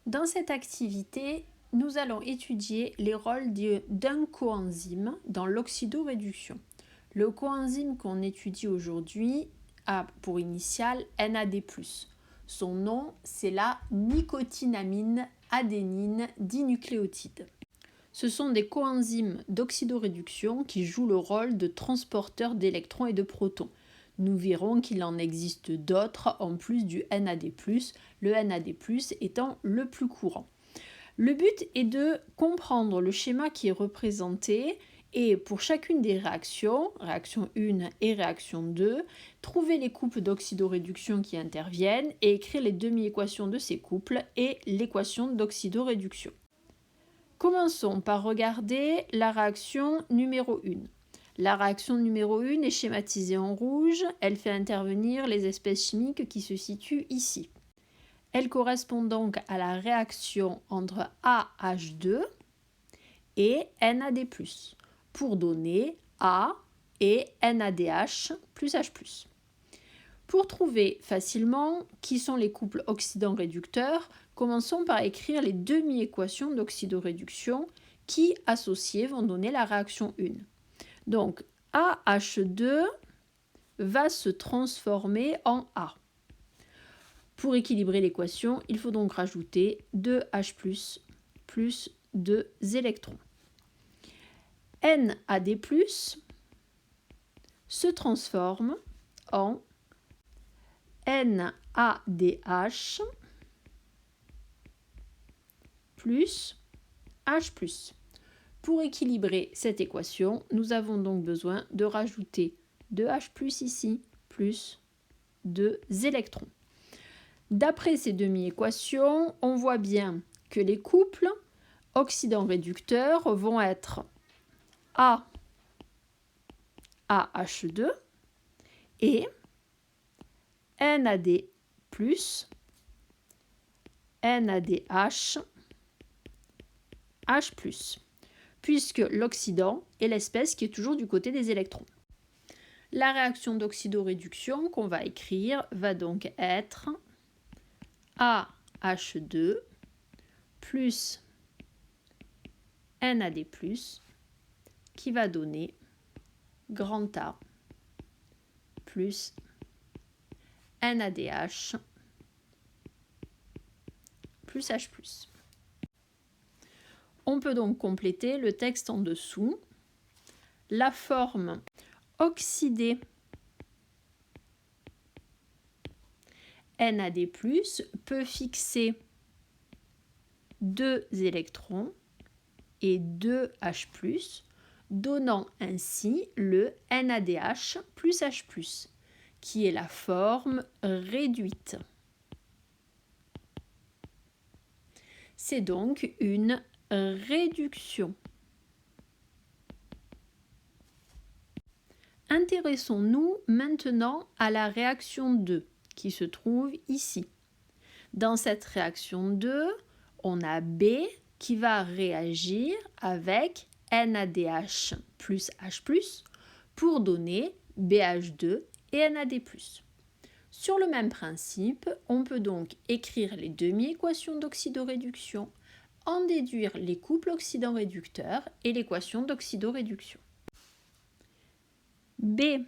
Dans cette activité, nous allons étudier les rôles d'un coenzyme dans l'oxydoréduction. Le coenzyme qu'on étudie aujourd'hui a pour initiale NAD+. Son nom, c'est la nicotinamine adénine dinucléotide. Ce sont des coenzymes d'oxydoréduction qui jouent le rôle de transporteurs d'électrons et de protons. Nous verrons qu'il en existe d'autres en plus du NAD+, le NAD+, étant le plus courant. Le but est de comprendre le schéma qui est représenté et pour chacune des réactions, réaction 1 et réaction 2, trouver les couples d'oxydoréduction qui interviennent et écrire les demi-équations de ces couples et l'équation d'oxydoréduction. Commençons par regarder la réaction numéro 1. La réaction numéro 1 est schématisée en rouge, elle fait intervenir les espèces chimiques qui se situent ici. Elle correspond donc à la réaction entre AH2 et NAD+, pour donner A et NADH plus H+. Pour trouver facilement qui sont les couples oxydants-réducteurs, commençons par écrire les demi-équations d'oxydoréduction qui, associées, vont donner la réaction 1. Donc, AH2 va se transformer en A. Pour équilibrer l'équation, il faut donc rajouter 2H+, plus 2 électrons. NAD+, se transforme en NADH plus H+. Pour équilibrer cette équation, nous avons donc besoin de rajouter 2H+ ici, plus 2 électrons. D'après ces demi-équations, on voit bien que les couples oxydants-réducteurs vont être AH2 et NAD+, NADH, H+, puisque l'oxydant est l'espèce qui est toujours du côté des électrons. La réaction d'oxydoréduction qu'on va écrire va donc être AH2 plus NAD+, qui va donner grand A plus NADH plus H+. On peut donc compléter le texte en dessous. La forme oxydée NAD+, peut fixer 2 électrons et 2 H+, donnant ainsi le NADH plus H+, qui est la forme réduite. C'est donc une réduction. Intéressons-nous maintenant à la réaction 2 qui se trouve ici. Dans cette réaction 2, on a B qui va réagir avec NADH plus H+, pour donner BH2 et NAD+. Sur le même principe, on peut donc écrire les demi-équations d'oxydoréduction, en déduire les couples oxydants-réducteurs et l'équation d'oxydoréduction. B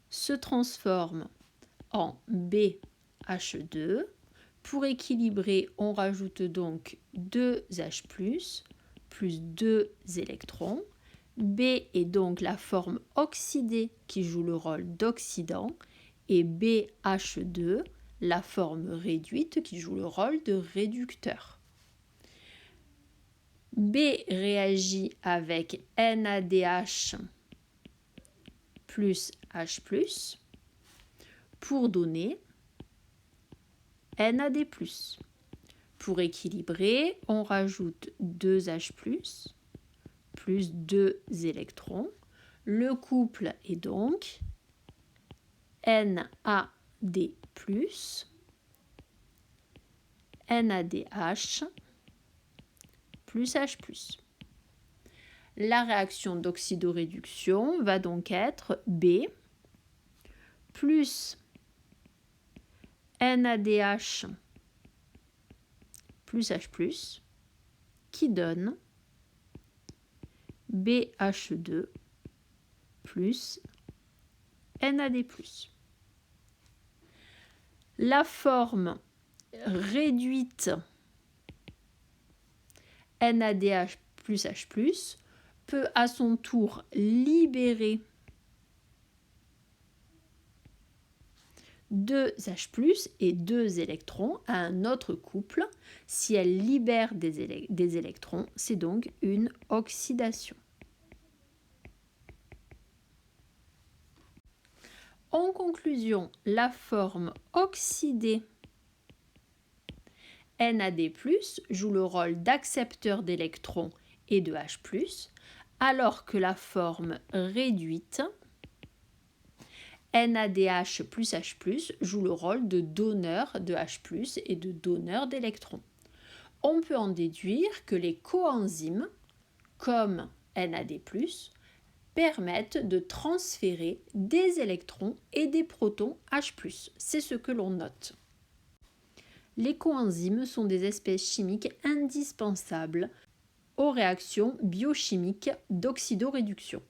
se transforme en BH2. Pour équilibrer, on rajoute donc 2H+, plus 2 électrons. B est donc la forme oxydée qui joue le rôle d'oxydant et BH2, la forme réduite qui joue le rôle de réducteur. B réagit avec NADH plus H+, pour donner NAD+. Pour équilibrer, on rajoute 2H+, plus 2 électrons. Le couple est donc NAD+, NADH plus H+. La réaction d'oxydoréduction va donc être B plus NADH plus H+, qui donne BH2 plus NAD+. La forme réduite NADH plus H+, peut à son tour libérer 2 H+, et 2 électrons à un autre couple. Si elle libère des électrons, c'est donc une oxydation. En conclusion, la forme oxydée NAD+, joue le rôle d'accepteur d'électrons et de H+, alors que la forme réduite NADH plus H+, joue le rôle de donneur de H+, et de donneur d'électrons. On peut en déduire que les coenzymes, comme NAD+, permettent de transférer des électrons et des protons H+. C'est ce que l'on note. Les coenzymes sont des espèces chimiques indispensables aux réactions biochimiques d'oxydoréduction.